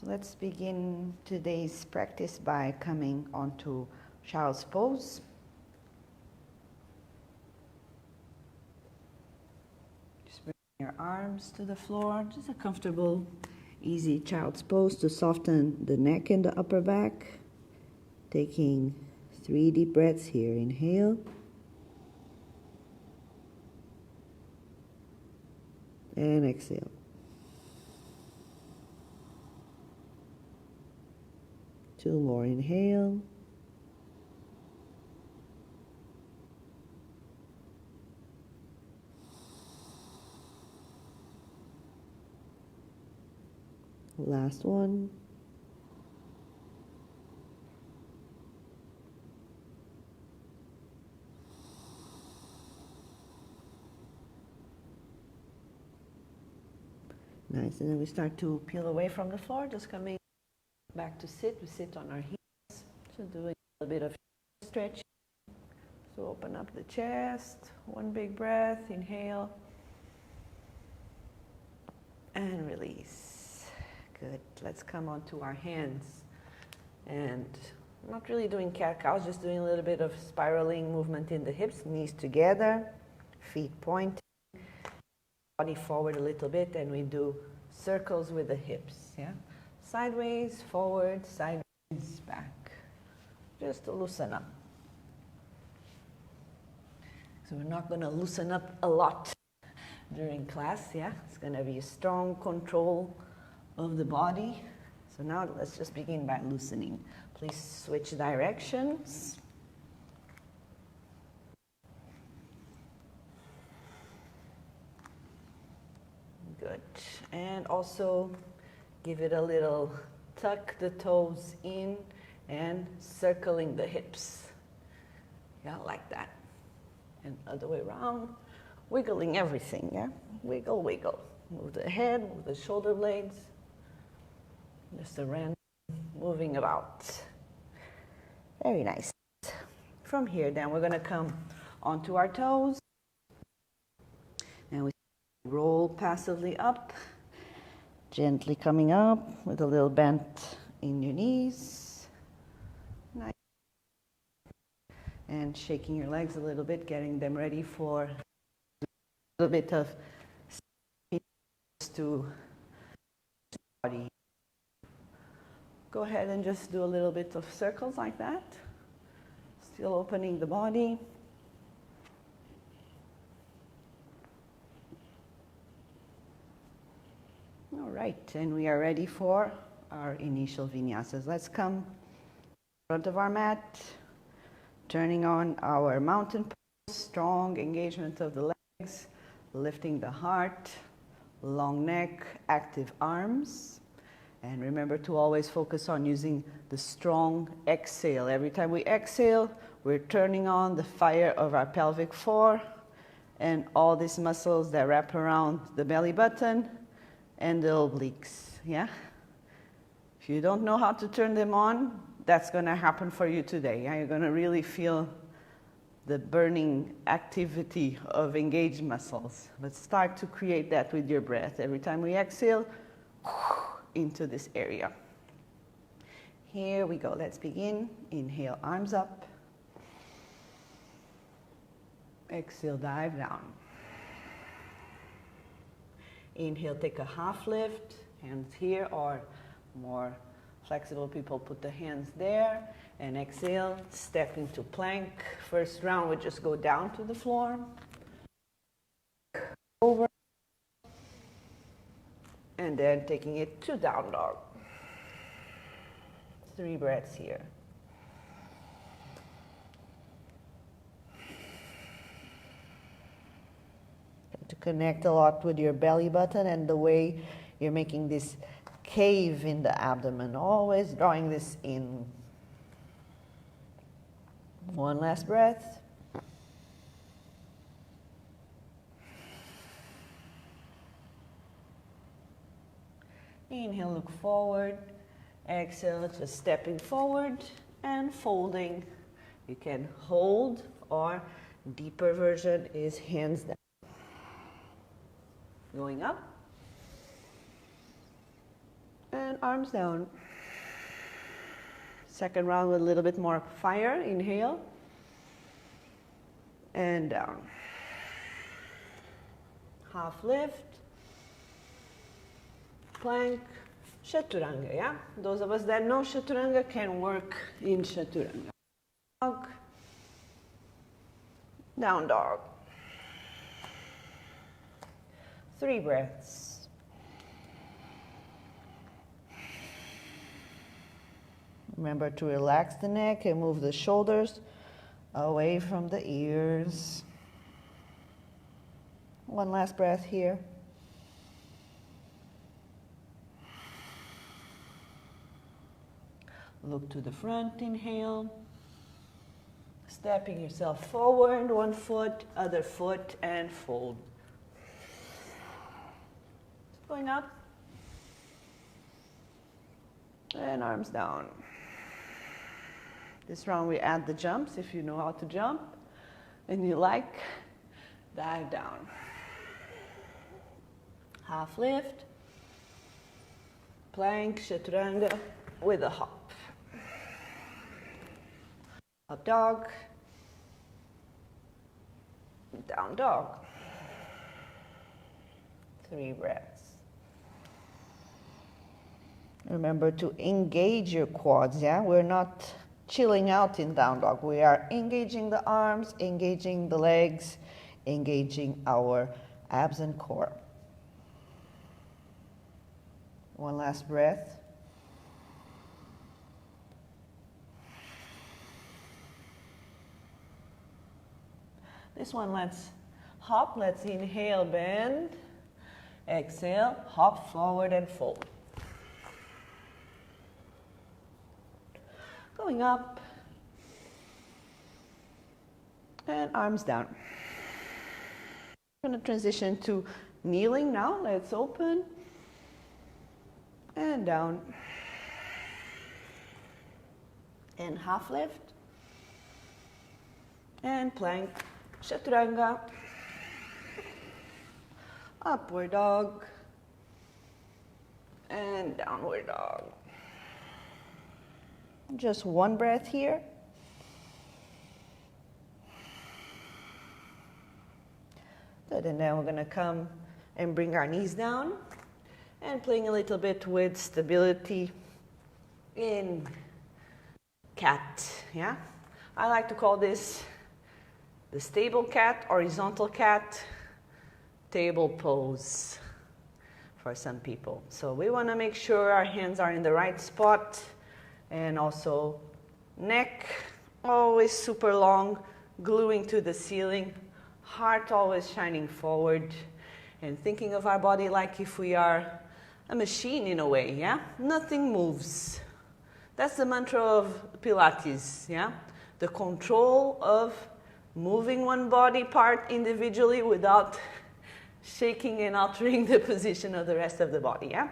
So let's begin today's practice by coming onto child's pose. Just bring your arms to the floor, just a comfortable, easy child's pose to soften the neck and the upper back. Taking 3 deep breaths here. Inhale. And exhale. Two more. Inhale. Last one. Nice. And then we start to peel away from the floor, just coming back to sit. We sit on our heels. So doing a bit of stretching. So open up the chest. One big breath. Inhale. And release. Good. Let's come onto our hands. And not really doing cat-cows, just doing a little bit of spiraling movement in the hips. Knees together. Feet pointing. Body forward a little bit. And we do circles with the hips. Yeah. Sideways, forward, sideways, back. Just to loosen up. So we're not going to loosen up a lot during class, yeah? It's going to be a strong control of the body. So now let's just begin by loosening. Please switch directions. Good. And also give it a little tuck the toes in and circling the hips. Yeah, like that. And other way around, wiggling everything, yeah? Wiggle, wiggle. Move the head, move the shoulder blades. Just a random moving about. Very nice. From here, then we're going to come onto our toes. And we roll passively up. Gently coming up with a little bend in your knees. Nice. And shaking your legs a little bit, getting them ready for a little bit of to body. Go ahead and just do a little bit of circles like that. Still opening the body. All right, and we are ready for our initial vinyasas. Let's come in front of our mat, turning on our mountain pose, strong engagement of the legs, lifting the heart, long neck, active arms. And remember to always focus on using the strong exhale. Every time we exhale, we're turning on the fire of our pelvic floor and all these muscles that wrap around the belly button and the obliques, yeah? If you don't know how to turn them on, that's going to happen for you today. Yeah? You're going to really feel the burning activity of engaged muscles. But start to create that with your breath. Every time we exhale, into this area. Here we go. Let's begin. Inhale, arms up. Exhale, dive down. Inhale, take a half lift, hands here, or more flexible people put the hands there. And exhale, step into plank. First round, we just go down to the floor. Over. And then taking it to down dog. 3 breaths here. To connect a lot with your belly button and the way you're making this cave in the abdomen, always drawing this in. One last breath. Inhale, look forward. Exhale, just stepping forward and folding. You can hold, or deeper version is hands down. Going up. And arms down. Second round with a little bit more fire. Inhale. And down. Half lift. Plank. Chaturanga, yeah? Those of us that know Chaturanga can work in Chaturanga. Dog. Down dog. 3 breaths. Remember to relax the neck and move the shoulders away from the ears. One last breath here. Look to the front, inhale. Stepping yourself forward, one foot, other foot, and fold. Going up. And arms down. This round we add the jumps. If you know how to jump and you like, dive down. Half lift. Plank, Chaturanga with a hop. Up dog, down dog. 3 breaths. Remember to engage your quads, yeah? We're not chilling out in down dog. We are engaging the arms, engaging the legs, engaging our abs and core. One last breath. This one, let's hop. Let's inhale, bend. Exhale, hop forward and fold. Going up. And arms down. I'm going to transition to kneeling now. Let's open. And down. And half lift. And plank. Chaturanga, upward dog, and downward dog. Just one breath here. Good, and then we're going to come and bring our knees down and playing a little bit with stability in cat, yeah? I like to call this the stable cat, horizontal cat, table pose for some people. So we want to make sure our hands are in the right spot, and also neck always super long, gluing to the ceiling, heart always shining forward, and thinking of our body like if we are a machine in a way, yeah? Nothing moves. That's the mantra of Pilates, yeah? The control of moving one body part individually without shaking and altering the position of the rest of the body, yeah?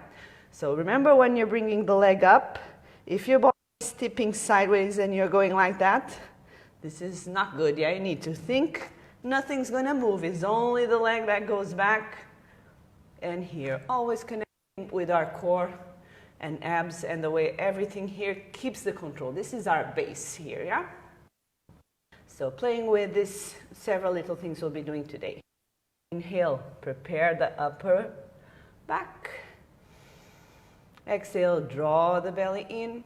So remember when you're bringing the leg up, if your body is tipping sideways and you're going like that, this is not good, yeah? You need to think nothing's gonna move. It's only the leg that goes back and here. Always connecting with our core and abs and the way everything here keeps the control. This is our base here, yeah? So playing with this, several little things we'll be doing today. Inhale, prepare the upper back. Exhale, draw the belly in.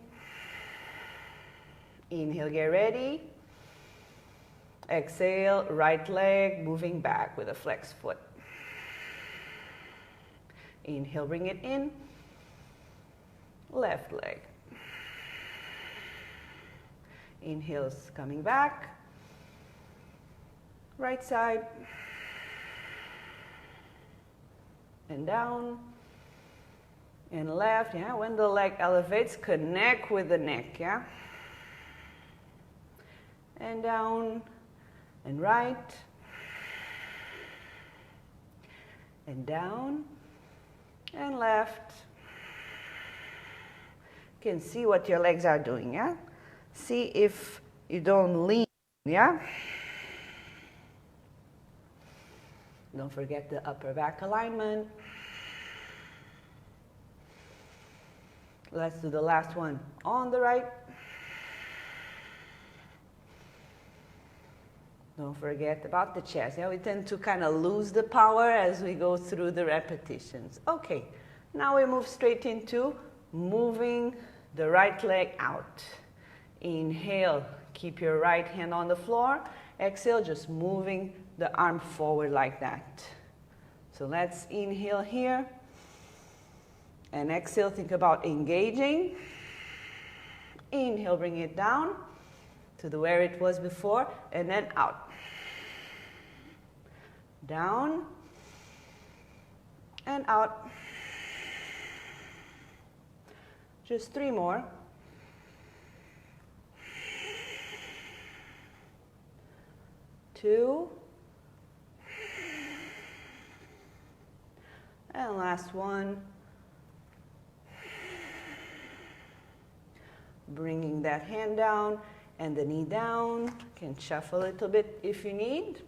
Inhale, get ready. Exhale, right leg moving back with a flexed foot. Inhale, bring it in. Left leg. Inhale's coming back. Right side. And down. And left, yeah? When the leg elevates, connect with the neck, yeah? And down. And right. And down. And left. You can see what your legs are doing, yeah? See if you don't lean, yeah? Don't forget the upper back alignment. Let's do the last one on the right. Don't forget about the chest. Yeah, we tend to kind of lose the power as we go through the repetitions. Okay, now we move straight into moving the right leg out. Inhale, keep your right hand on the floor. Exhale, just moving the arm forward like that. So let's inhale here. And exhale, think about engaging. Inhale, bring it down to where it was before, and then out. Down and out. Just 3 more. Two. And last one. Bringing that hand down and the knee down. Can shuffle a little bit if you need.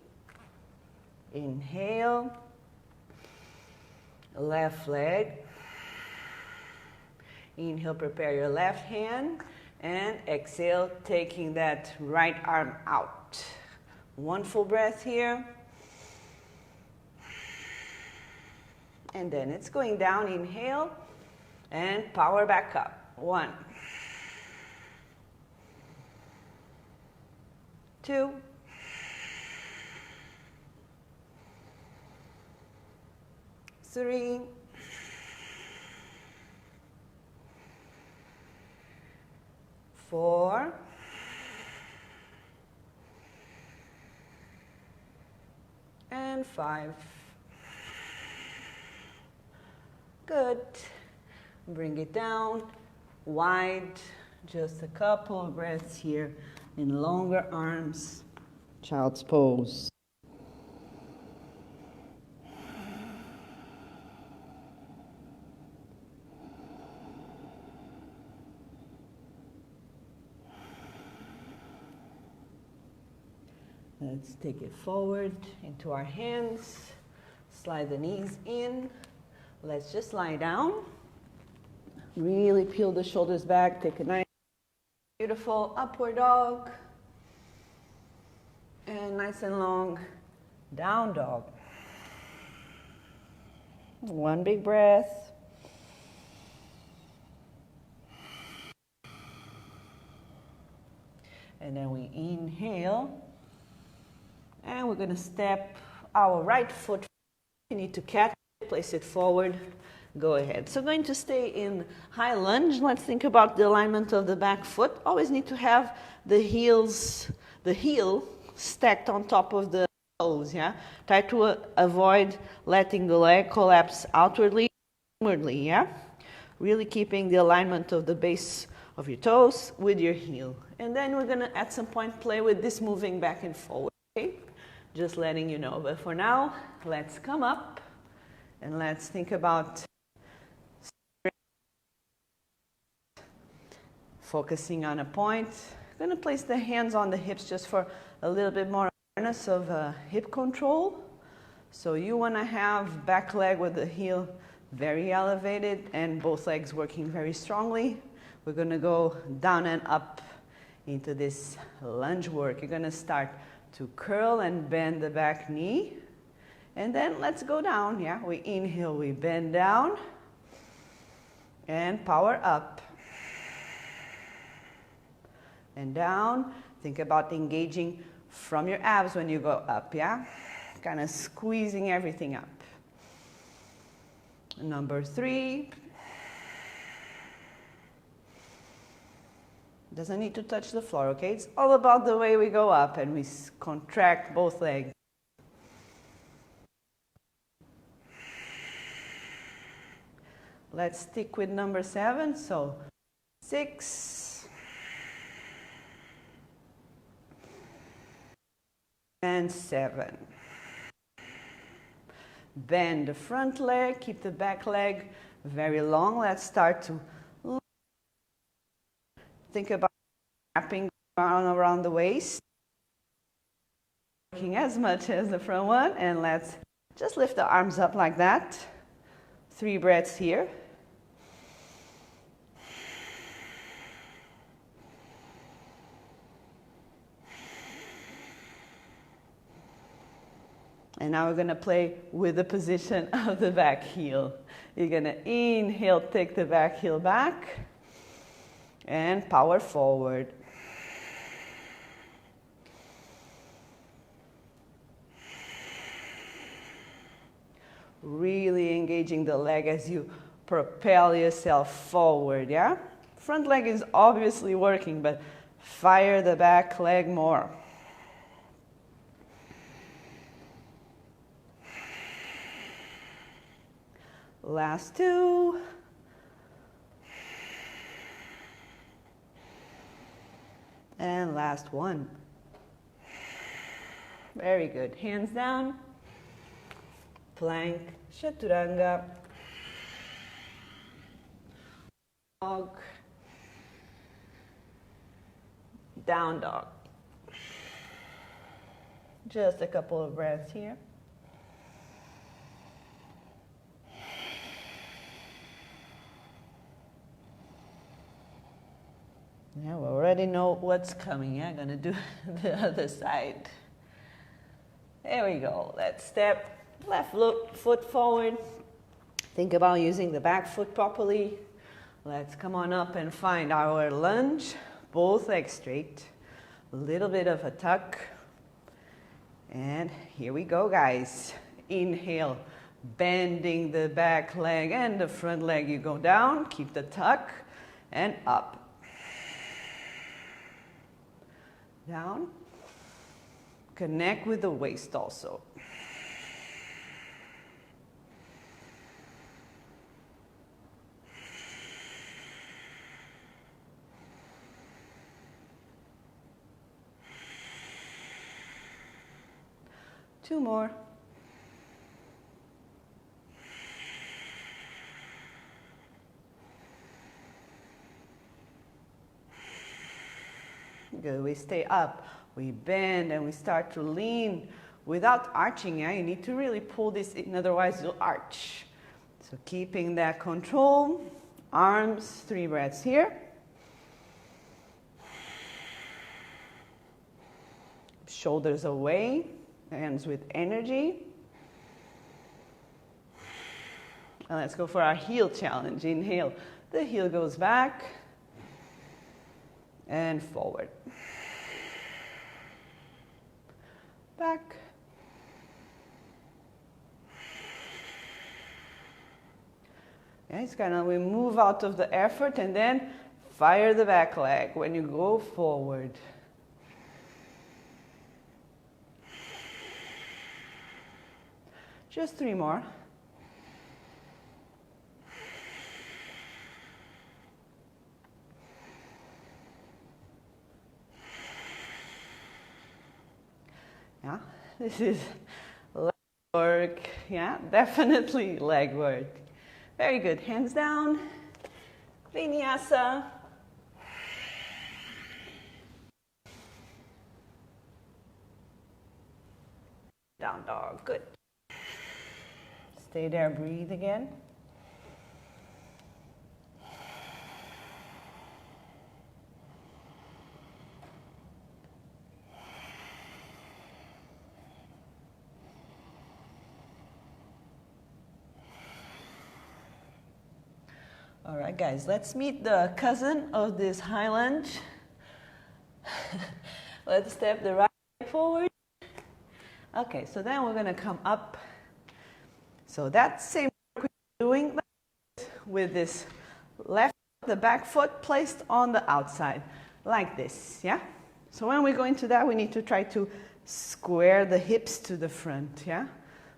Inhale. Left leg. Inhale, prepare your left hand. And exhale, taking that right arm out. One full breath here. And then it's going down. Inhale. And power back up. 1. 2. 3. 4. 5. Good. Bring it down, wide, just a couple of breaths here in longer arms, child's pose. Let's take it forward into our hands, slide the knees in. Let's just lie down. Really peel the shoulders back, take a nice, beautiful upward dog. And nice and long, down dog. One big breath. And then we inhale. And we're going to step our right foot. You need to catch it, place it forward. Go ahead. So going to stay in high lunge. Let's think about the alignment of the back foot. Always need to have the heel stacked on top of the toes, yeah? Try to avoid letting the leg collapse outwardly, inwardly, yeah? Really keeping the alignment of the base of your toes with your heel. And then we're going to, at some point, play with this moving back and forward, okay? Just letting you know. But for now, let's come up and let's think about focusing on a point. I'm going to place the hands on the hips just for a little bit more awareness of hip control. So you want to have back leg with the heel very elevated and both legs working very strongly. We're going to go down and up into this lunge work. You're going to start to curl and bend the back knee. And then let's go down. Yeah, we inhale, we bend down and power up. And down. Think about engaging from your abs when you go up, yeah? Kind of squeezing everything up. Number 3. Doesn't need to touch the floor, okay? It's all about the way we go up and we contract both legs. Let's stick with number 7. So 6. And 7. Bend the front leg, keep the back leg very long. Let's start to think about wrapping around the waist. Working as much as the front one. And let's just lift the arms up like that. 3 breaths here. And now we're gonna play with the position of the back heel. You're gonna inhale, take the back heel back, and power forward. Really engaging the leg as you propel yourself forward, yeah? Front leg is obviously working, but fire the back leg more. Last two. And last one. Very good. Hands down. Plank, chaturanga, dog, down dog. Just a couple of breaths here. Yeah, we already know what's coming. Yeah, I'm gonna do the other side. There we go. Let's step left foot forward. Think about using the back foot properly. Let's come on up and find our lunge. Both legs straight. A little bit of a tuck. And here we go, guys. Inhale, bending the back leg and the front leg. You go down, keep the tuck, and up. Down. Connect with the waist also. Two more. Good, we stay up, we bend, and we start to lean without arching. Yeah? You need to really pull this in, otherwise you'll arch. So keeping that control, arms, 3 breaths here. Shoulders away, hands with energy. And let's go for our heel challenge. Inhale, the heel goes back and forward. Back. Yeah, it's kind of, we move out of the effort and then fire the back leg when you go forward. Just 3 more. Yeah, this is leg work. Yeah, definitely leg work. Very good. Hands down. Vinyasa. Down dog. Good. Stay there, breathe again. All right, guys, let's meet the cousin of this high lunge. Let's step the right leg forward. Okay, so then we're going to come up. So that same work we're doing with this left, the back foot placed on the outside, like this, yeah? So when we go into that, we need to try to square the hips to the front, yeah?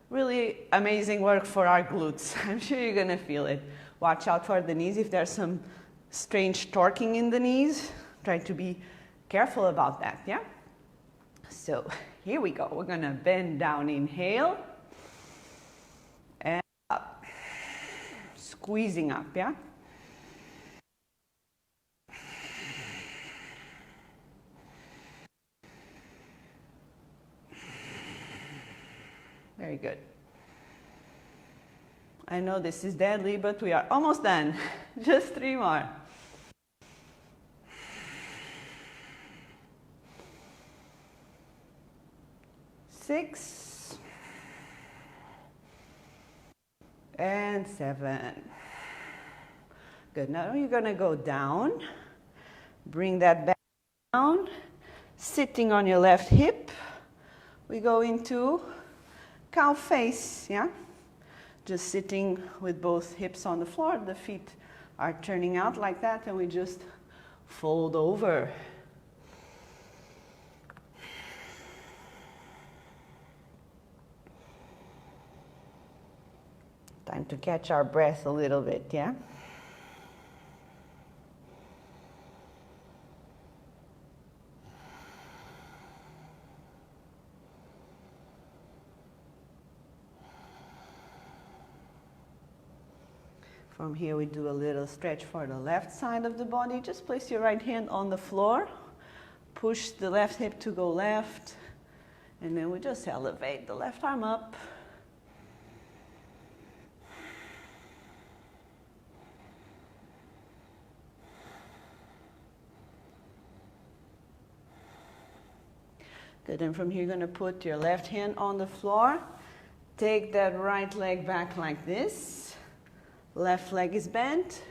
Really amazing work for our glutes. I'm sure you're going to feel it. Watch out for the knees. If there's some strange torquing in the knees, try to be careful about that, yeah? So here we go. We're going to bend down, inhale, and up. Squeezing up, yeah? Very good. I know this is deadly, but we are almost done. Just 3 more. Six, and 7. Good. Now you're going to go down. Bring that back down. Sitting on your left hip. We go into cow face, yeah? Just sitting with both hips on the floor. The feet are turning out like that, and we just fold over. Time to catch our breath a little bit, yeah? From here we do a little stretch for the left side of the body. Just place your right hand on the floor. Push the left hip to go left. And then we just elevate the left arm up. Good, and from here you're going to put your left hand on the floor. Take that right leg back like this. Left leg is bent,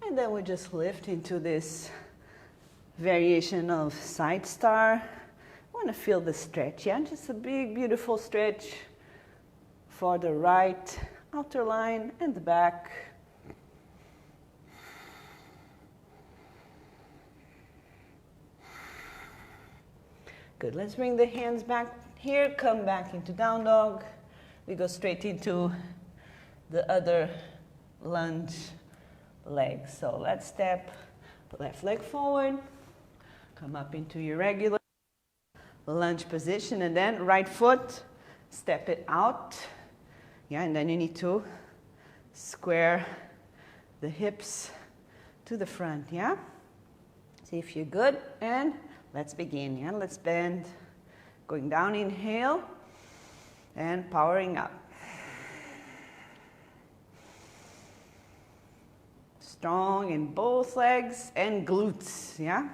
and then we just lift into this variation of side star. I want to feel the stretch, yeah? Just a big, beautiful stretch for the right outer line and the back. Good, let's bring the hands back here, come back into down dog. We go straight into the other lunge leg. So let's step the left leg forward, come up into your regular lunge position, and then right foot, step it out. Yeah, and then you need to square the hips to the front, yeah? See if you're good, and let's begin, yeah? Let's bend, going down, inhale, and powering up. Strong in both legs and glutes, yeah?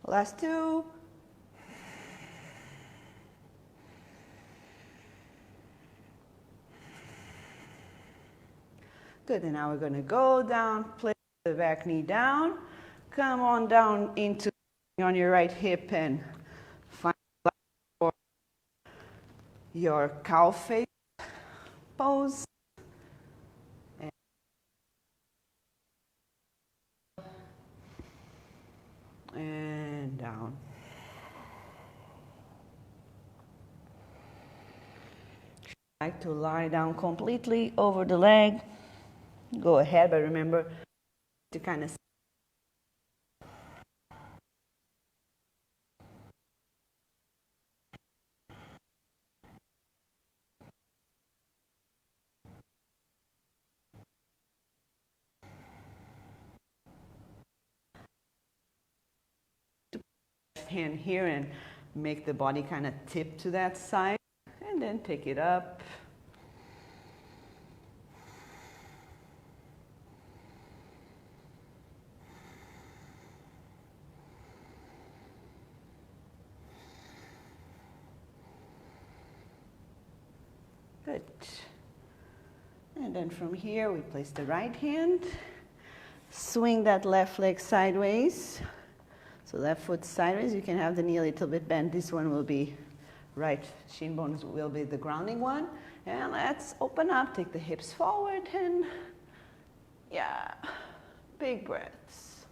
Last two. Good, and now we're going to go down, place the back knee down, come on down into on your right hip and find for your cow face pose. And down. I like to lie down completely over the leg. Go ahead, but remember to kind of hand here and make the body kind of tip to that side, and then pick it up. Good. And then from here, we place the right hand, swing that left leg sideways. So left foot sideways, you can have the knee a little bit bent. This one will be right, shin bones will be the grounding one. And let's open up, take the hips forward, and yeah, big breaths.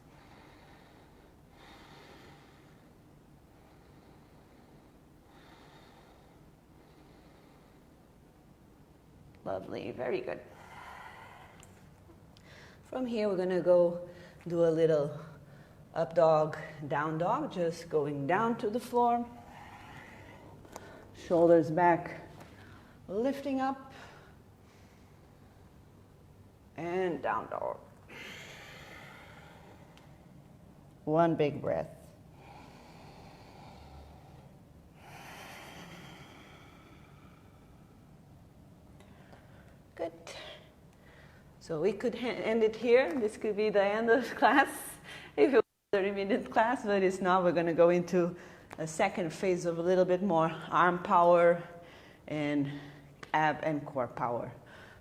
Lovely, very good. From here, we're gonna go do a little up dog, down dog, just going down to the floor. Shoulders back, lifting up, and down dog. One big breath. So we could end it here. This could be the end of class if it was a 30-minute class, but it's not. We're going to go into a second phase of a little bit more arm power and ab and core power.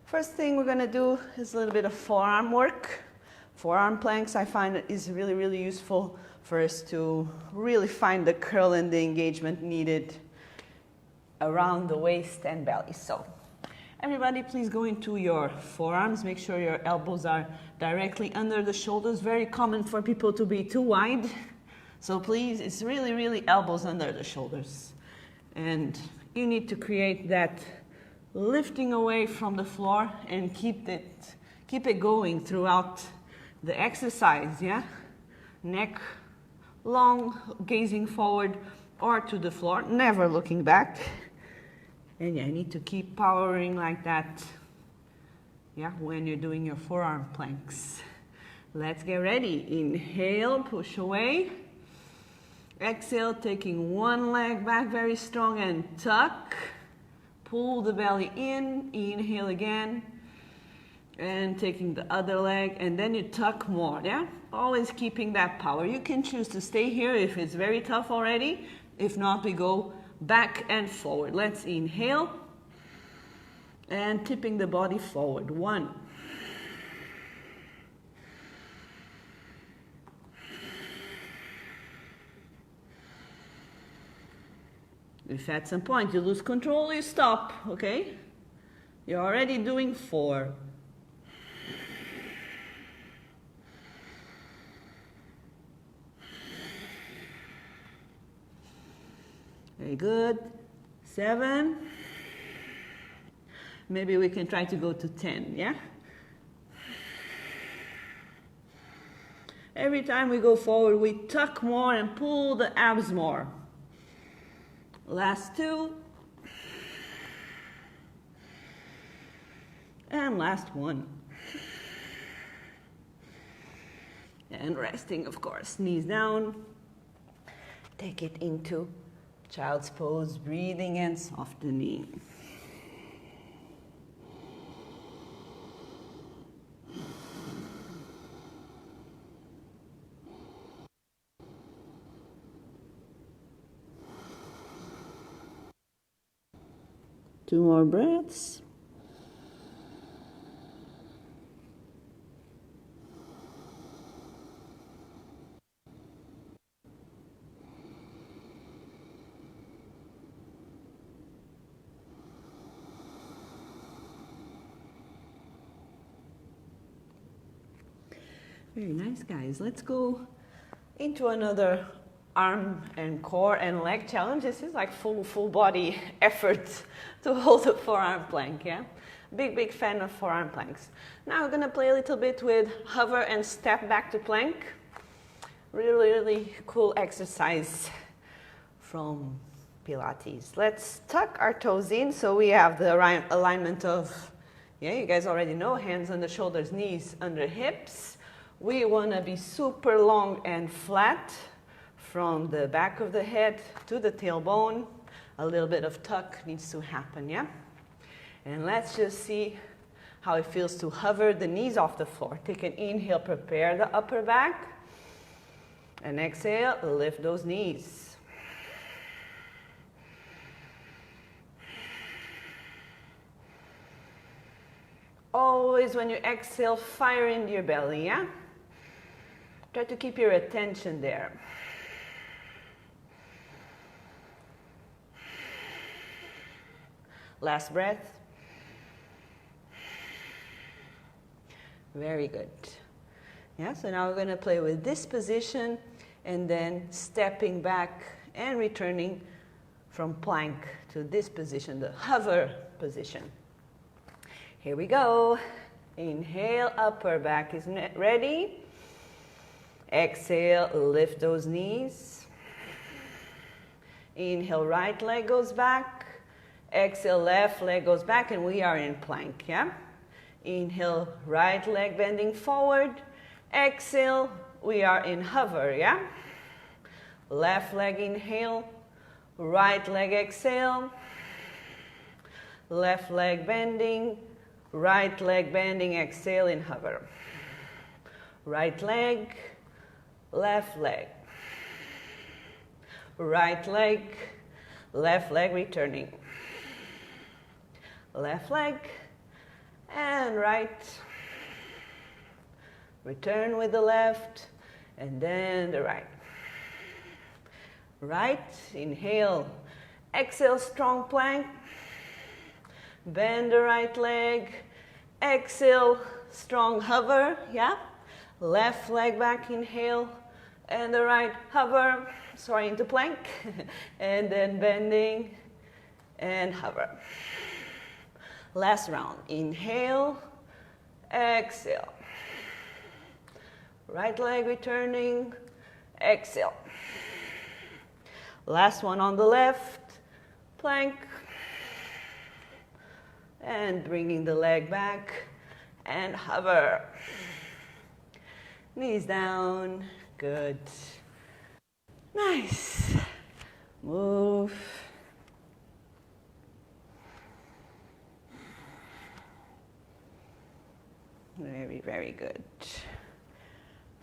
First thing we're going to do is a little bit of forearm work. Forearm planks I find is really, really useful for us to really find the curl and the engagement needed around the waist and belly. So everybody, please go into your forearms. Make sure your elbows are directly under the shoulders. Very common for people to be too wide. So please, it's really, really elbows under the shoulders. And you need to create that lifting away from the floor and keep it going throughout the exercise, yeah? Neck long, gazing forward or to the floor, never looking back. And yeah, you need to keep powering like that, yeah, when you're doing your forearm planks. Let's get ready. Inhale, push away. Exhale, taking one leg back very strong and tuck. Pull the belly in. Inhale again. And taking the other leg, and then you tuck more, yeah? Always keeping that power. You can choose to stay here if it's very tough already. If not, we go back and forward. Let's inhale and tipping the body forward. 1. If at some point you lose control, you stop, okay? You're already doing 4. Very good. 7. Maybe we can try to go to 10, yeah? Every time we go forward, we tuck more and pull the abs more. Last 2. And last 1. And resting, of course. Knees down. Take it into child's pose, breathing and softening. Two more breaths. Very nice, guys. Let's go into another arm and core and leg challenge. This is like full body effort to hold a forearm plank, yeah? Big fan of forearm planks. Now we're gonna play a little bit with hover and step back to plank. Really cool exercise from Pilates. Let's tuck our toes in so we have the alignment of, yeah, you guys already know, hands on the shoulders, knees under hips. We want to be super long and flat from the back of the head to the tailbone. A little bit of tuck needs to happen, yeah? And let's just see how it feels to hover the knees off the floor. Take an inhale, prepare the upper back. And exhale, lift those knees. Always when you exhale, fire into your belly, yeah? Try to keep your attention there. Last breath. Very good. Yeah, so now we're going to play with this position and then stepping back and returning from plank to this position, the hover position. Here we go. Inhale, upper back is ready. Exhale, lift those knees. Inhale, right leg goes back. Exhale, left leg goes back, and we are in plank, yeah? Inhale, right leg bending forward. Exhale, we are in hover, yeah? Left leg inhale, right leg exhale. Left leg bending, Right leg bending, exhale and hover. Right leg, left leg. Right leg, left leg returning. Left leg and right. Return with the left and then the right. Right, inhale, exhale, strong plank. Bend the right leg, exhale, strong hover, yeah? Left leg back, inhale, and the right hover, sorry, into plank, and then bending and hover. Last round, inhale, exhale. Right leg returning, exhale. Last one on the left, plank, and bringing the leg back and hover. Knees down, good. Nice. Move. Very, very good.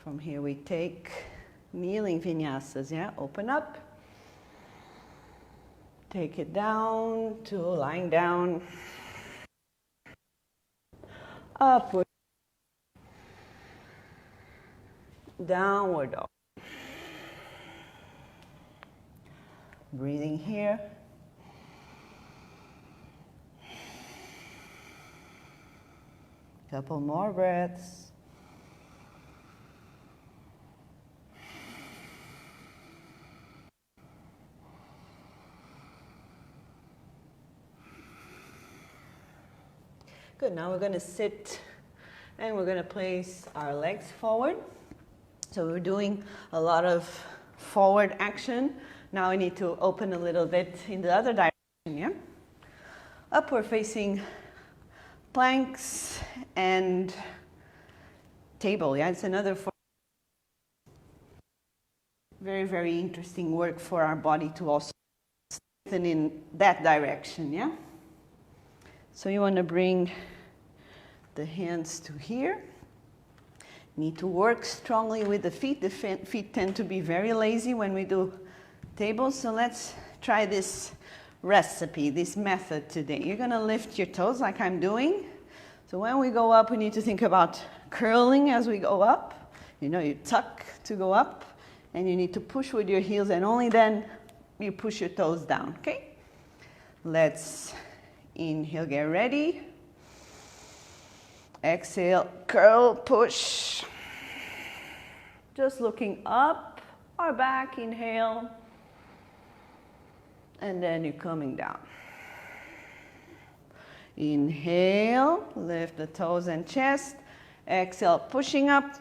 From here we take kneeling vinyasas, yeah? Open up. Take it down to lying down. Upward. Downward dog. Breathing here. Couple more breaths. Good, now we're going to sit and we're going to place our legs forward. So we're doing a lot of forward action. Now we need to open a little bit in the other direction, yeah? Upward facing planks and table, yeah? It's another very, very interesting work for our body to also strengthen in that direction, yeah? So you want to bring the hands to here. Need to work strongly with the feet. The feet tend to be very lazy when we do tables. So let's try this recipe, this method today. You're going to lift your toes like I'm doing. So when we go up, we need to think about curling as we go up. You know, you tuck to go up, and you need to push with your heels, and only then you push your toes down, okay? Let's inhale, get ready. Exhale, curl, push. Just looking up or back, inhale. And then you're coming down. Inhale, lift the toes and chest. Exhale, pushing up.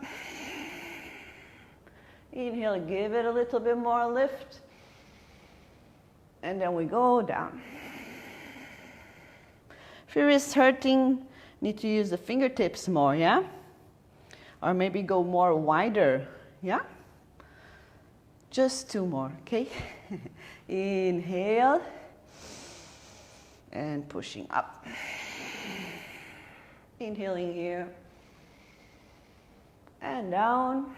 Inhale, give it a little bit more lift. And then we go down. If your wrist hurting, need to use the fingertips more, yeah? Or maybe go more wider, yeah? Just two more, okay? Inhale. And pushing up. Inhaling here. And down.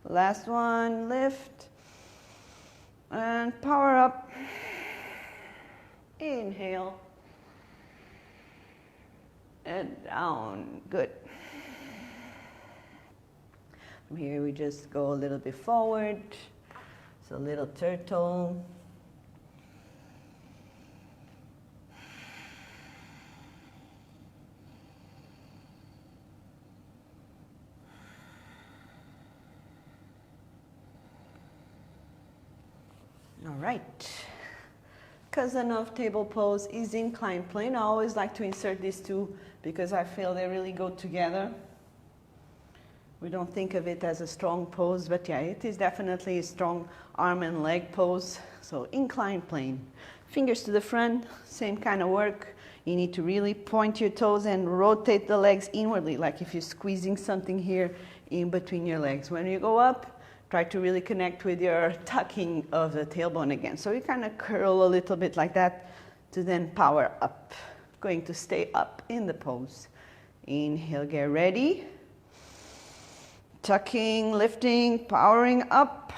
Last one, lift. And power up. Inhale. And down, good. From here we just go a little bit forward. So a little turtle. All right. Cousin of table pose is inclined plane. I always like to insert these two because I feel they really go together. We don't think of it as a strong pose, but yeah, it is definitely a strong arm and leg pose. So inclined plane. Fingers to the front, same kind of work. You need to really point your toes and rotate the legs inwardly, like if you're squeezing something here in between your legs. When you go up, try to really connect with your tucking of the tailbone again. So you kind of curl a little bit like that to then power up. going to stay up in the pose. Inhale, get ready. Tucking, lifting, powering up.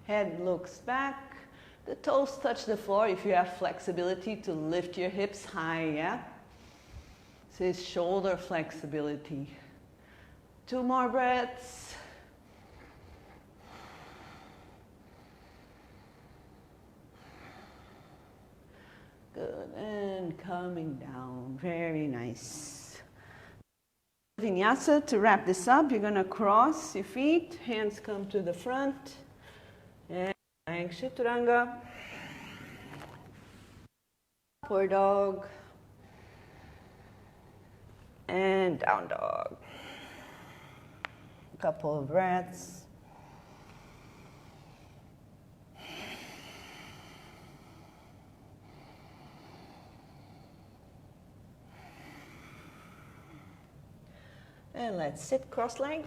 Head looks back. The toes touch the floor if you have flexibility to lift your hips high, yeah? This is shoulder flexibility. 2 more breaths. Good, and coming down, very nice. Vinyasa, to wrap this up, you're gonna cross your feet, hands come to the front, and Chaturanga, upward dog, and down dog. Couple of breaths. And let's sit cross-legged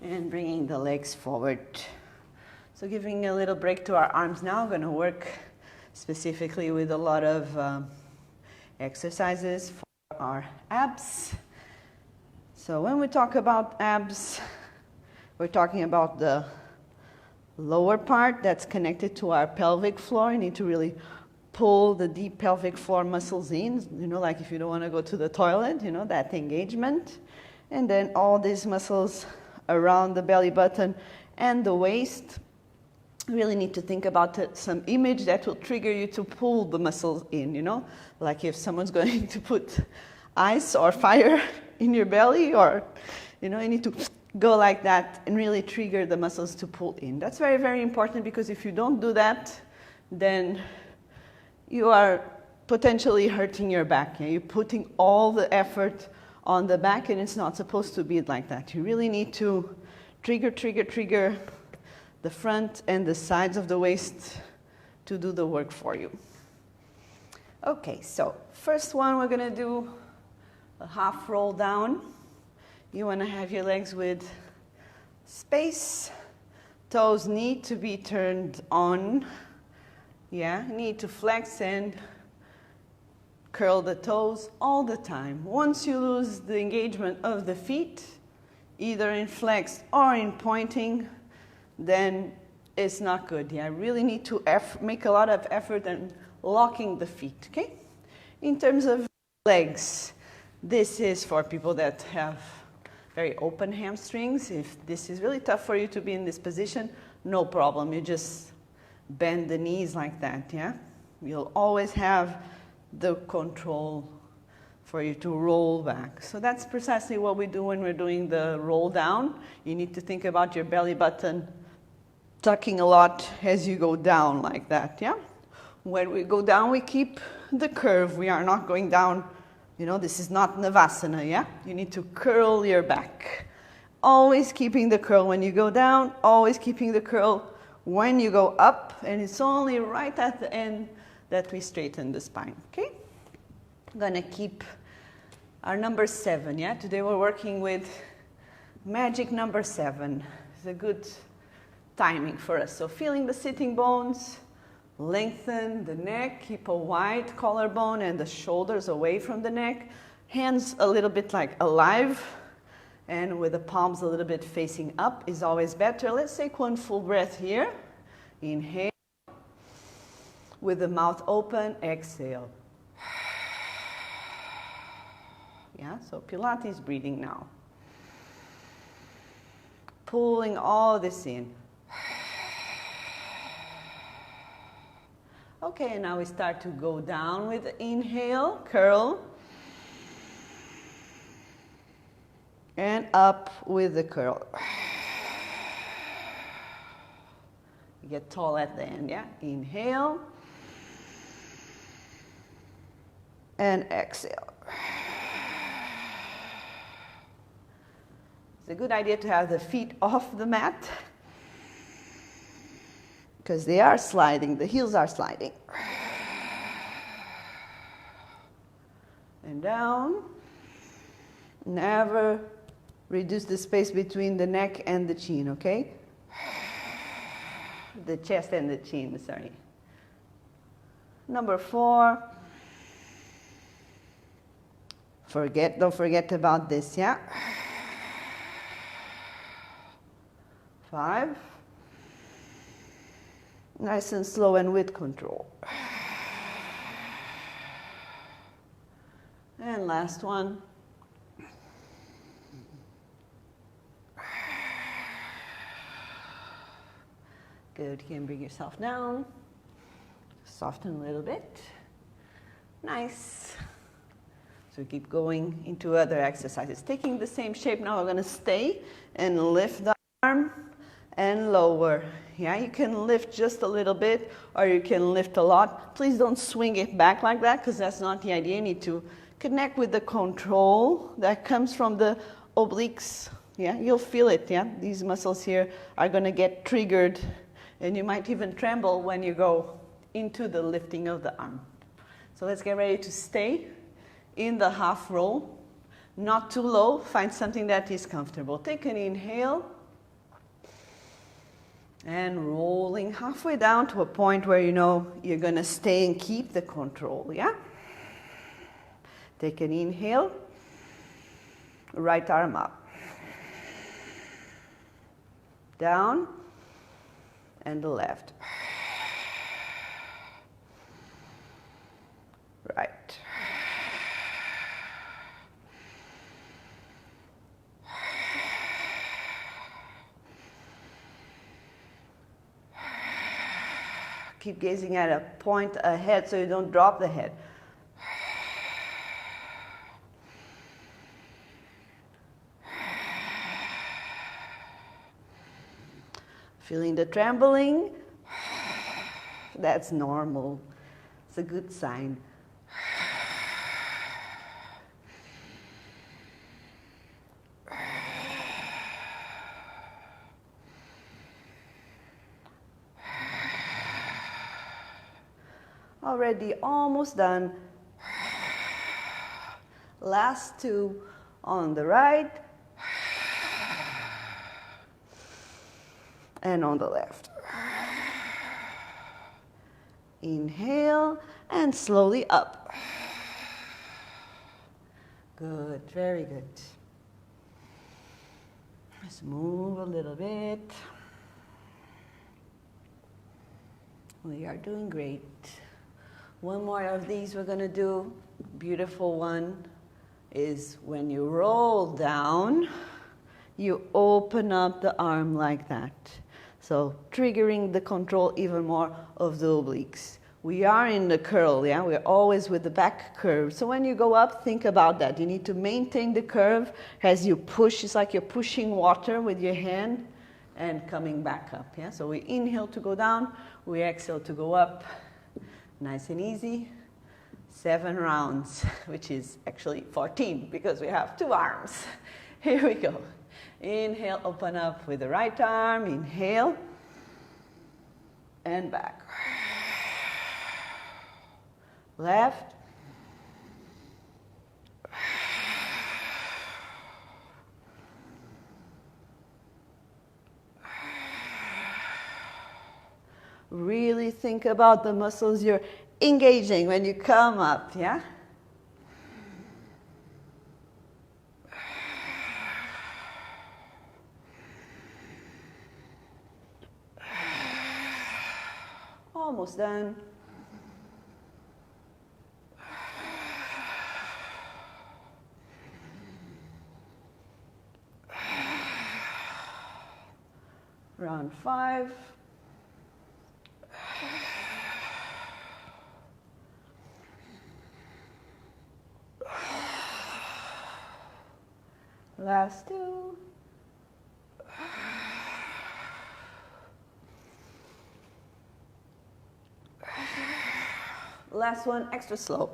and bringing the legs forward. So giving a little break to our arms now. I'm going to work specifically with a lot of exercises for our abs. So when we talk about abs, we're talking about the lower part that's connected to our pelvic floor. You need to really pull the deep pelvic floor muscles in, like if you don't want to go to the toilet, that engagement. And then all these muscles around the belly button and the waist. Really need to think about some image that will trigger you to pull the muscles in, like if someone's going to put ice or fire in your belly, or, you need to go like that and really trigger the muscles to pull in. That's very, very important, because if you don't do that, then you are potentially hurting your back. You're putting all the effort on the back, and it's not supposed to be like that. You really need to trigger the front and the sides of the waist to do the work for you. Okay, so first one, we're going to do a half roll down. You want to have your legs with space. Toes need to be turned on. Yeah, need to flex and curl the toes all the time. Once you lose the engagement of the feet, either in flex or in pointing, then it's not good. Yeah, really need to make a lot of effort in locking the feet, okay? In terms of legs, this is for people that have very open hamstrings. If this is really tough for you to be in this position, no problem. You just bend the knees like that, yeah? You'll always have the control for you to roll back. So that's precisely what we do when we're doing the roll down. You need to think about your belly button tucking a lot as you go down like that, yeah? When we go down, we keep the curve. We are not going down, this is not Navasana, yeah? You need to curl your back. Always keeping the curl when you go down, always keeping the curl when you go up, and it's only right at the end that we straighten the spine, okay? I'm gonna keep our number 7, yeah? Today we're working with magic number 7. It's a good timing for us. So feeling the sitting bones, lengthen the neck, keep a wide collarbone and the shoulders away from the neck. Hands a little bit like alive, and with the palms a little bit facing up is always better. Let's take one full breath here. Inhale. With the mouth open, exhale. Yeah, so Pilates breathing now. Pulling all this in. Okay, and now we start to go down with the inhale, curl. And up with the curl. You get tall at the end, yeah? Inhale. And exhale. It's a good idea to have the feet off the mat, because they are sliding, the heels are sliding. And down. Never reduce the space between the neck and the chin, okay? The chest and the chin, sorry. Number 4. Don't forget about this, yeah? 5. Nice and slow and with control. And last one. Good, you can bring yourself down. Soften a little bit. Nice. So keep going into other exercises. Taking the same shape now, we're going to stay and lift the arm and lower. Yeah, you can lift just a little bit or you can lift a lot. Please don't swing it back like that because that's not the idea. You need to connect with the control that comes from the obliques. Yeah, you'll feel it. Yeah, these muscles here are going to get triggered and you might even tremble when you go into the lifting of the arm. So let's get ready to stay in the half roll. Not too low. Find something that is comfortable. Take an inhale. And rolling halfway down to a point where you know you're going to stay and keep the control, yeah? Take an inhale. Right arm up. Down. And the left. Right. Keep gazing at a point ahead so you don't drop the head. Feeling the trembling? That's normal. It's a good sign. Already almost done. Last 2 on the right and on the left. Inhale and slowly up. Good, very good. Let's move a little bit. We are doing great. One more of these we're going to do. Beautiful one is when you roll down, you open up the arm like that. So triggering the control even more of the obliques. We are in the curl, yeah? We're always with the back curve. So when you go up, think about that. You need to maintain the curve as you push. It's like you're pushing water with your hand and coming back up, yeah? So we inhale to go down, we exhale to go up. Nice and easy. 7 rounds, which is actually 14 because we have 2 arms. Here we go. Inhale, open up with the right arm. Inhale. And back. Left. Really think about the muscles you're engaging when you come up, yeah? Almost done. Round 5. Last 2. Last one, extra slow.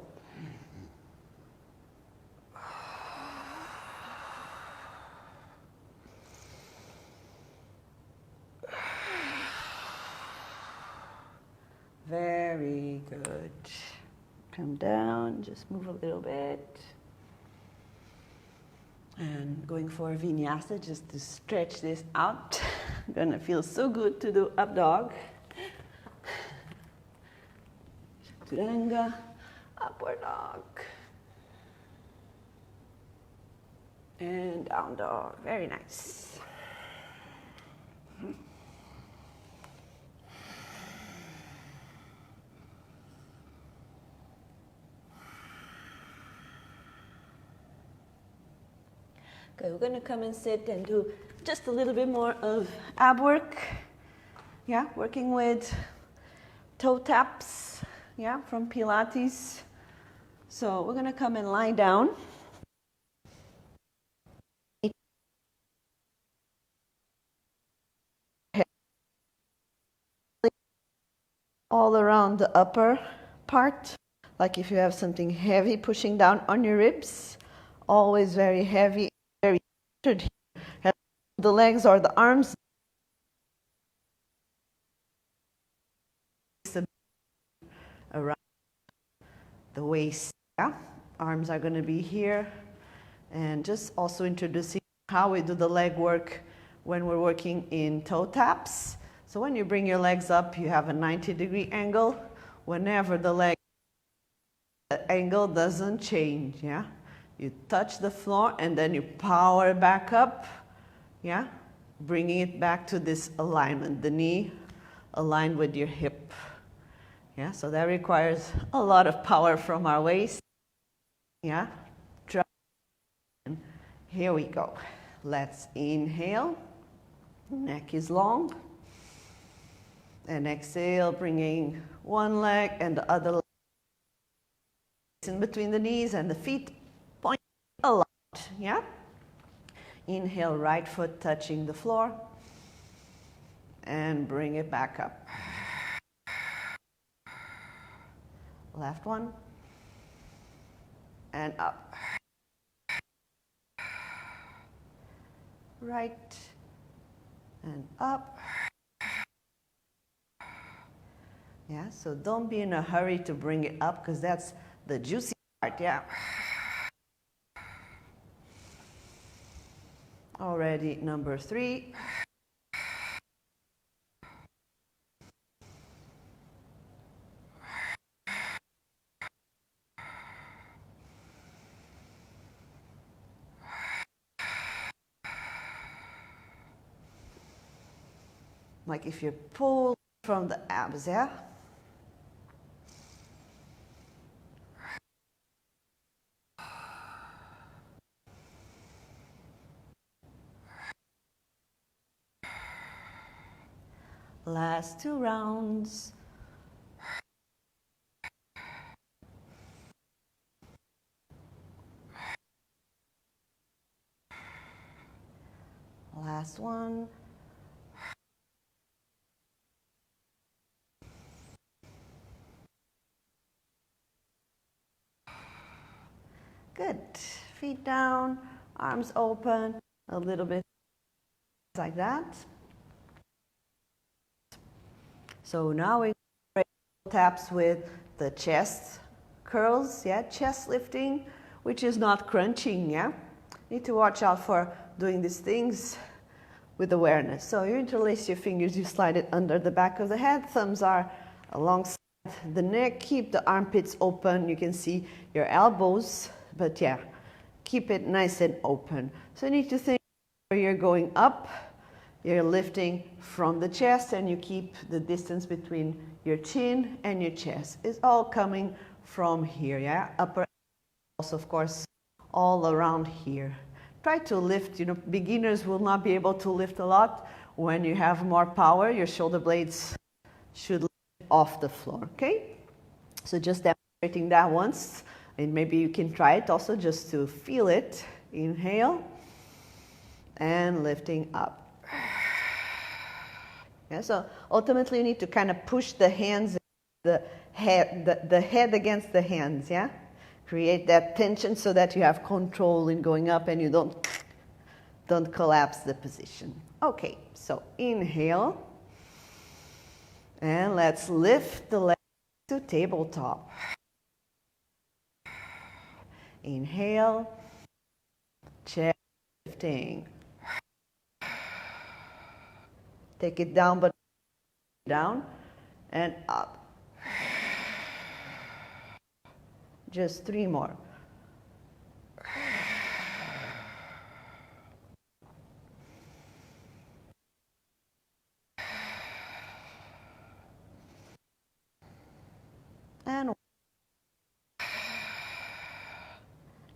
Very good. Come down, just move a little bit. And going for a vinyasa just to stretch this out. Gonna feel so good to do up dog. Chaturanga, upward dog. And down dog. Very nice. Okay, we're going to come and sit and do just a little bit more of ab work. Yeah, working with toe taps, yeah, from Pilates. So we're going to come and lie down. All around the upper part, like if you have something heavy pushing down on your ribs, always very heavy, very centered here. The legs or the arms around the waist. Yeah? Arms are going to be here. And just also introducing how we do the leg work when we're working in toe taps. So when you bring your legs up, you have a 90-degree angle. Whenever the leg angle doesn't change, yeah? You touch the floor and then you power back up, yeah? Bringing it back to this alignment, the knee aligned with your hip. Yeah, so that requires a lot of power from our waist. Yeah, here we go. Let's inhale, neck is long. And exhale, bringing one leg and the other leg in between the knees and the feet, point a lot, yeah? Inhale, right foot touching the floor. And bring it back up. Left one. And up. Right. And up. Yeah, so don't be in a hurry to bring it up because that's the juicy part, yeah. Already number 3. Like if you pull from the abs, yeah? Last 2 rounds. Last one. Good. Feet down, arms open, a little bit like that. So now we taps with the chest curls, yeah, chest lifting, which is not crunching, yeah. Need to watch out for doing these things with awareness. So you interlace your fingers, you slide it under the back of the head, thumbs are alongside the neck, keep the armpits open, you can see your elbows, but yeah, keep it nice and open. So you need to think where you're going up, you're lifting from the chest and you keep the distance between your chin and your chest. It's all coming from here, yeah? Upper, also of course, all around here. Try to lift, you know, beginners will not be able to lift a lot. When you have more power, your shoulder blades should lift off the floor, okay? So just demonstrating that once, and maybe you can try it also just to feel it. Inhale, and lifting up. Yeah, so ultimately you need to kind of push the hands, the head against the hands, yeah? Create that tension so that you have control in going up and you don't collapse the position. Okay, so inhale. And let's lift the legs to tabletop. Inhale. Chest lifting. Take it down, but down and up. Just 3 more.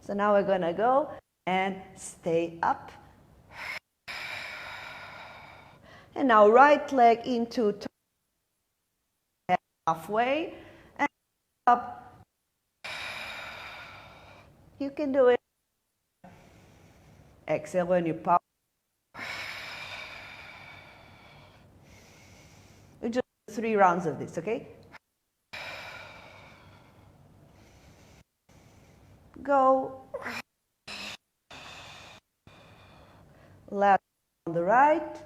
So now we're going to go and stay up. And now right leg into halfway and up. You can do it. Exhale when you pop. We just do 3 rounds of this, okay? Go. Last on the right.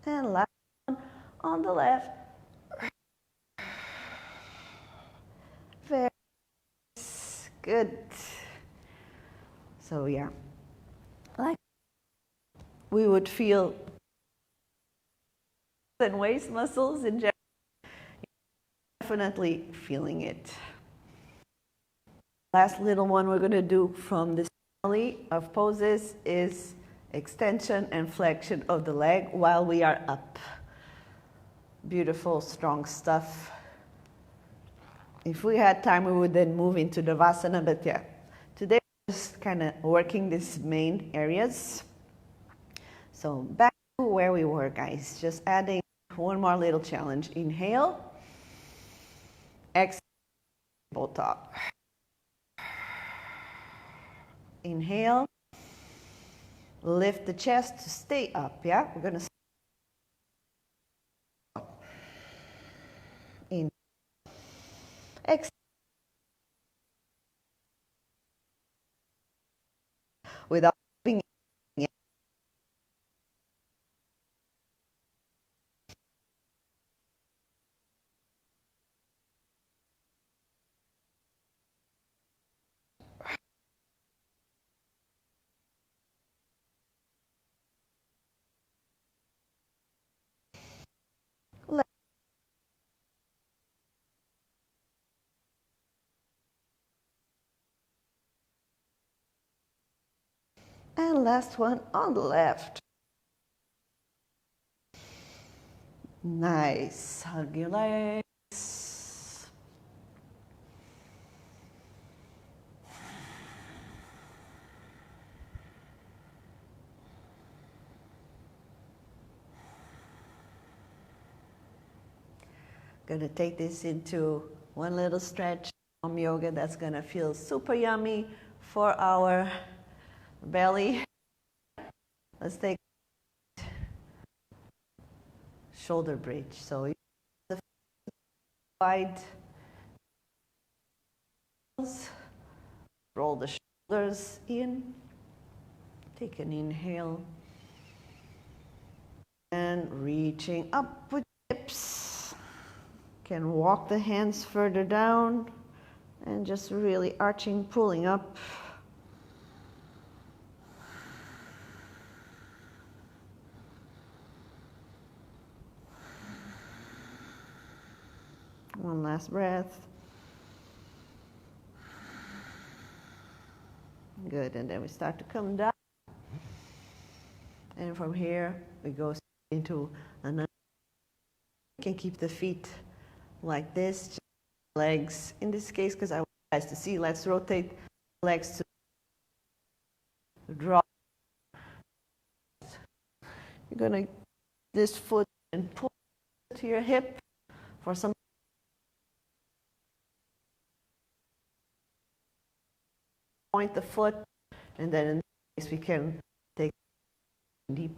And last one on the left. Very good. So yeah, like we would feel and waist muscles in general. Definitely feeling it. Last little one we're going to do from this family of poses is extension and flexion of the leg while we are up. Beautiful, strong stuff. If we had time, we would then move into the Vasana, but yeah, today we're just kind of working these main areas. So back to where we were, guys. Just adding one more little challenge. Inhale. Exhale, tabletop. Inhale. Lift the chest to stay up, yeah? We're going to in. Exhale. Without moving. And last one on the left. Nice. Hug your legs. Going to take this into one little stretch from yoga that's going to feel super yummy for our belly. Let's take shoulder bridge. So you the wide, roll the shoulders in. Take an inhale and reaching up with hips. Can walk the hands further down and just really arching, pulling up. One last breath. Good, and then we start to come down. And from here, we go into another. You can keep the feet like this, just legs. In this case, because I want you guys to see, let's rotate legs to drop. You're gonna this foot and pull to your hip for some. Point the foot, and then in this case we can take deep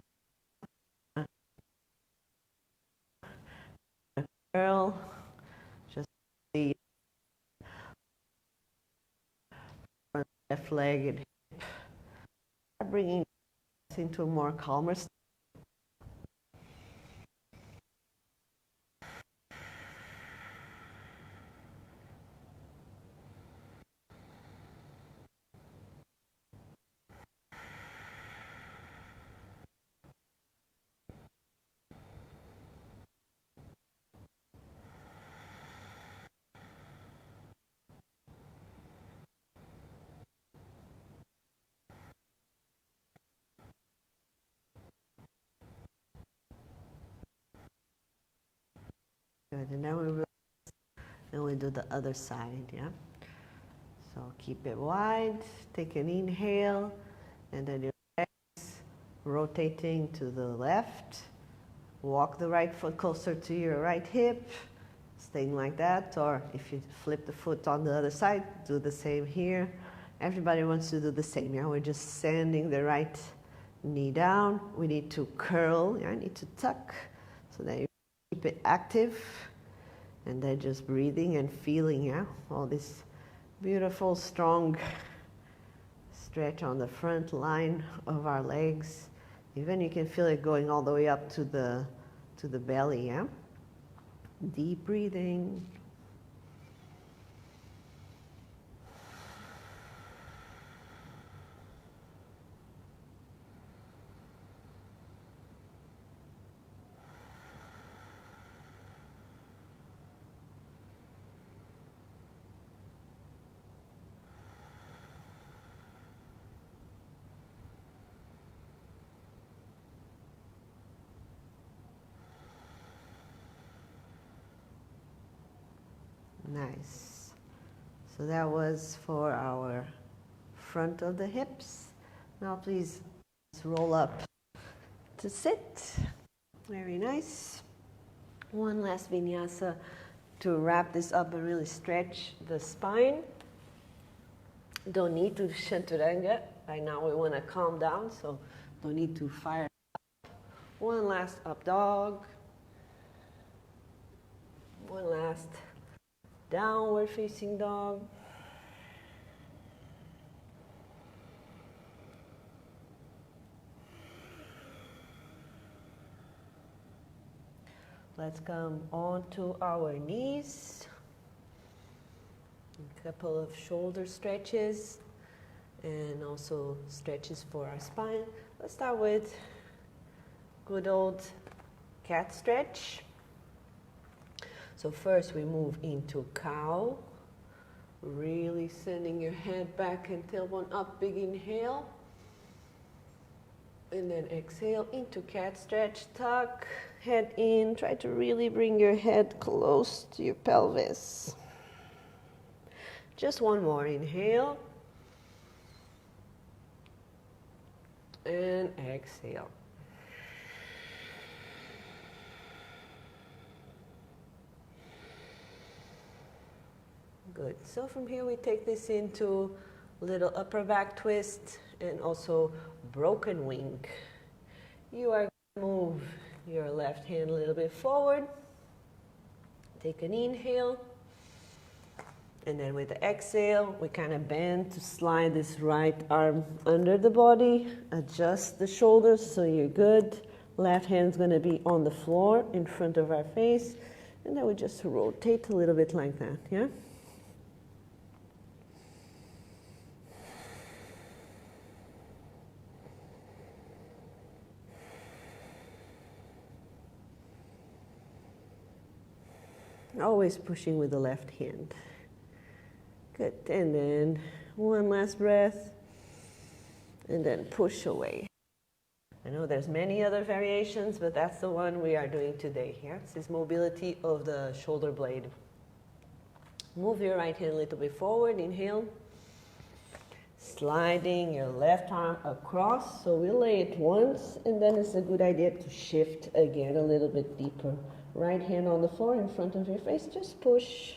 curl, just the left leg and hip, bringing us into a more calmer state. Good, and now we will and we do the other side, yeah? So keep it wide, take an inhale, and then your legs rotating to the left. Walk the right foot closer to your right hip, staying like that, or if you flip the foot on the other side, do the same here. Everybody wants to do the same, yeah? We're just sending the right knee down. We need to curl, yeah? I need to tuck so that you keep it active. And then just breathing and feeling, yeah? All this beautiful, strong stretch on the front line of our legs. Even you can feel it going all the way up to the belly, yeah? Deep breathing. Nice. So that was for our front of the hips. Now please roll up to sit. Very nice. One last vinyasa to wrap this up and really stretch the spine. Don't need to chaturanga. Right now we want to calm down, so don't need to fire up. One last up dog. One last downward facing dog. Let's come onto our knees. A couple of shoulder stretches and also stretches for our spine. Let's start with good old cat stretch. So first we move into cow, really sending your head back and tailbone up, big inhale. And then exhale into cat stretch, tuck, head in, try to really bring your head close to your pelvis. Just one more, inhale. And exhale. Good. So from here we take this into little upper back twist and also broken wing. You are going to move your left hand a little bit forward. Take an inhale. And then with the exhale, we kind of bend to slide this right arm under the body. Adjust the shoulders so you're good. Left hand's going to be on the floor in front of our face. And then we just rotate a little bit like that, yeah? Always pushing with the left hand. Good, and then one last breath, and then push away. I know there's many other variations, but that's the one we are doing today here. This is mobility of the shoulder blade. Move your right hand a little bit forward, inhale. Sliding your left arm across, so we lay it once, and then it's a good idea to shift again a little bit deeper. Right hand on the floor in front of your face, just push.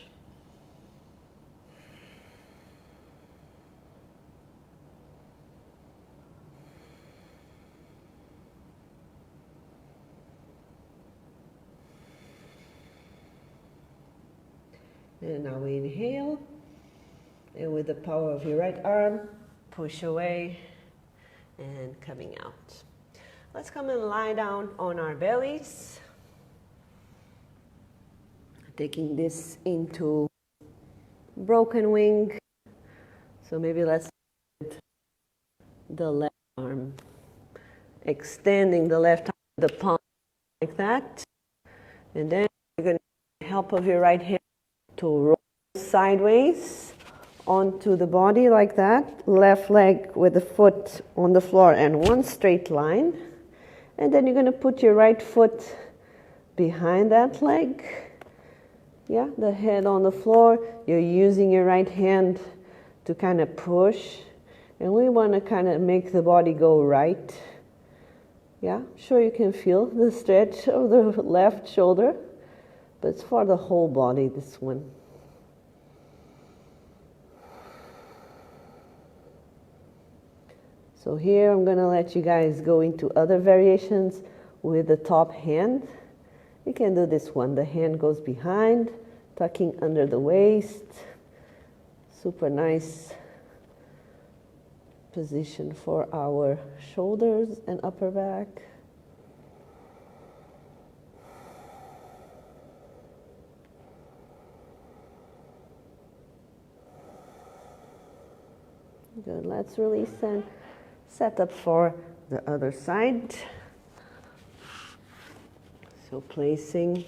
And now we inhale, and with the power of your right arm, push away and coming out. Let's come and lie down on our bellies. Taking this into broken wing. So maybe let's put the left arm, extending the left arm, the palm like that. And then you're going to help of your right hand to roll sideways onto the body like that. Left leg with the foot on the floor and one straight line. And then you're going to put your right foot behind that leg. Yeah, the head on the floor. You're using your right hand to kind of push. And we want to kind of make the body go right. Yeah, sure you can feel the stretch of the left shoulder, but it's for the whole body, this one. So here I'm going to let you guys go into other variations with the top hand. You can do this one. The hand goes behind, tucking under the waist. Super nice position for our shoulders and upper back. Good. Let's release and set up for the other side. So placing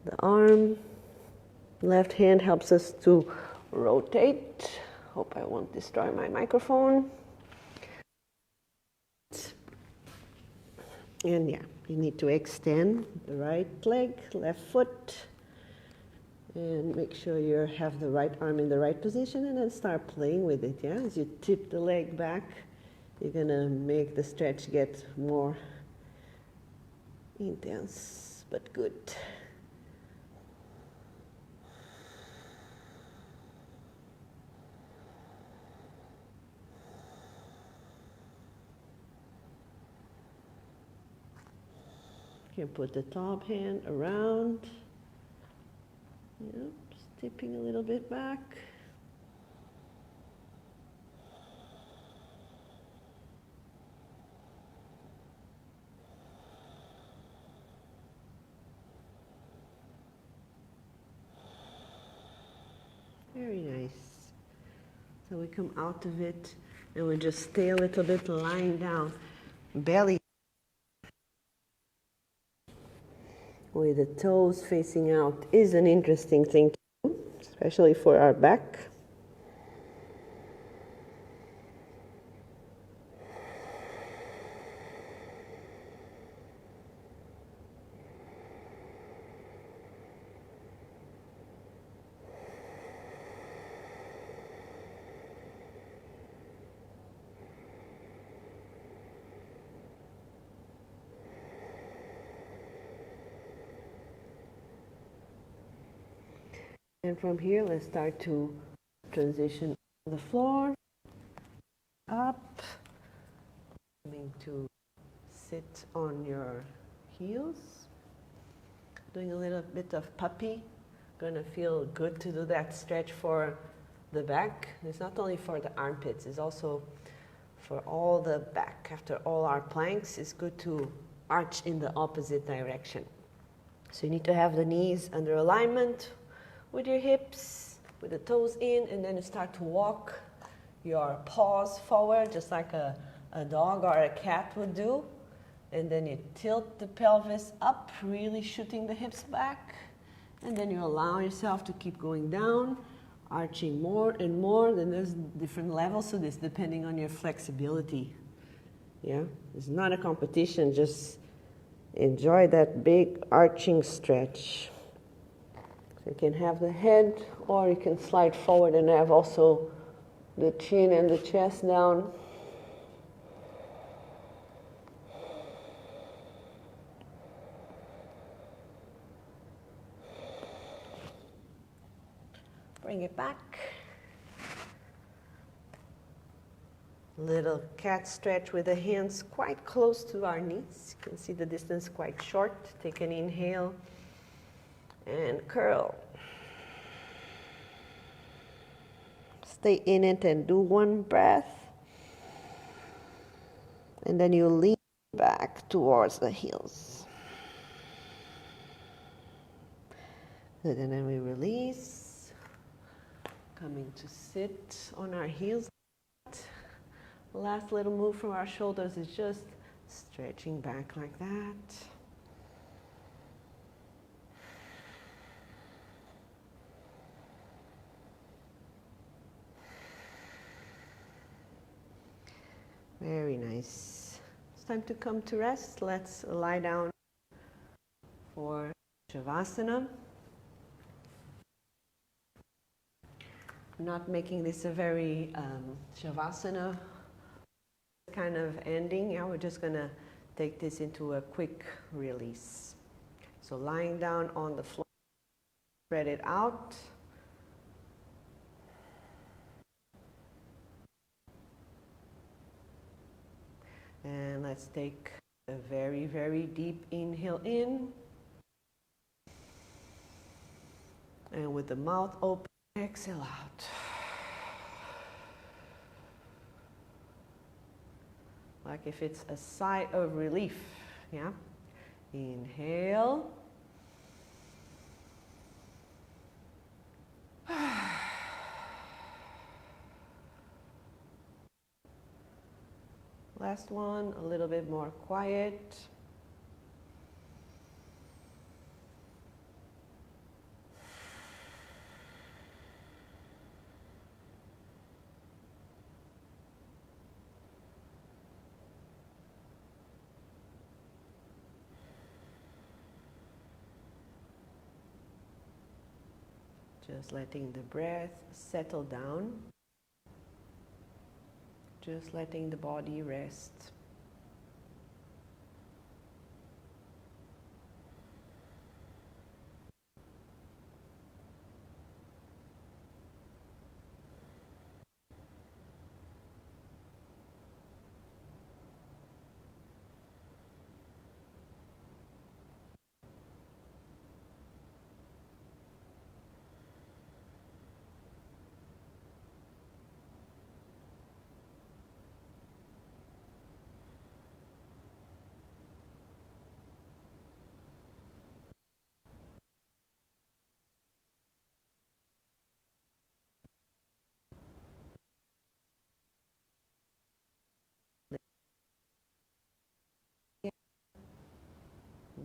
the arm, left hand helps us to rotate. Hope I won't destroy my microphone. And yeah, you need to extend the right leg, left foot, and make sure you have the right arm in the right position, and then start playing with it. Yeah, as you tip the leg back, you're gonna make the stretch get more intense, but good. You can put the top hand around. Yep, just tipping a little bit back. Very nice. So we come out of it and we just stay a little bit lying down. Belly with the toes facing out is an interesting thing to do, especially for our back. And from here, let's start to transition to the floor, up, coming to sit on your heels, doing a little bit of puppy. Gonna feel good to do that stretch for the back. It's not only for the armpits, it's also for all the back. After all our planks, it's good to arch in the opposite direction. So you need to have the knees under alignment with your hips, with the toes in, and then you start to walk your paws forward, just like a dog or a cat would do. And then you tilt the pelvis up, really shooting the hips back. And then you allow yourself to keep going down, arching more and more. Then there's different levels to this, depending on your flexibility. Yeah, it's not a competition, just enjoy that big arching stretch. So you can have the head, or you can slide forward and have also the chin and the chest down. Bring it back. Little cat stretch with the hands quite close to our knees. You can see the distance quite short. Take an inhale and curl. Stay in it and do one breath. And then you lean back towards the heels. Good, and then we release. Coming to sit on our heels. The last little move from our shoulders is just stretching back like that. Very nice. It's time to come to rest. Let's lie down for Shavasana. not making this a very Shavasana kind of ending. Yeah, we're just going to take this into a quick release. So lying down on the floor, spread it out. And let's take a very, very deep inhale in. And with the mouth open, exhale out. Like if it's a sigh of relief, yeah? Inhale. Last one, a little bit more quiet. Just letting the breath settle down. Just letting the body rest.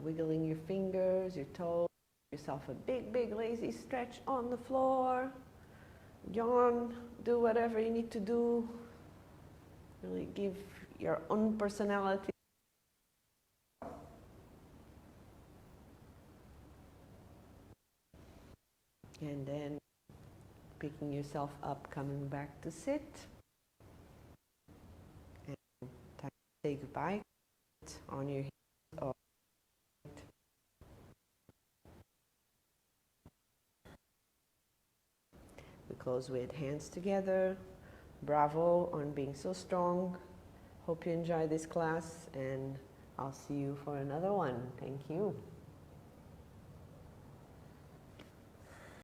Wiggling your fingers, your toes, yourself a big, big lazy stretch on the floor. Yawn, do whatever you need to do. Really give your own personality. And then picking yourself up, coming back to sit. And time to say goodbye on your heels. We close with hands together. Bravo on being so strong. Hope you enjoy this class, and I'll see you for another one. Thank you.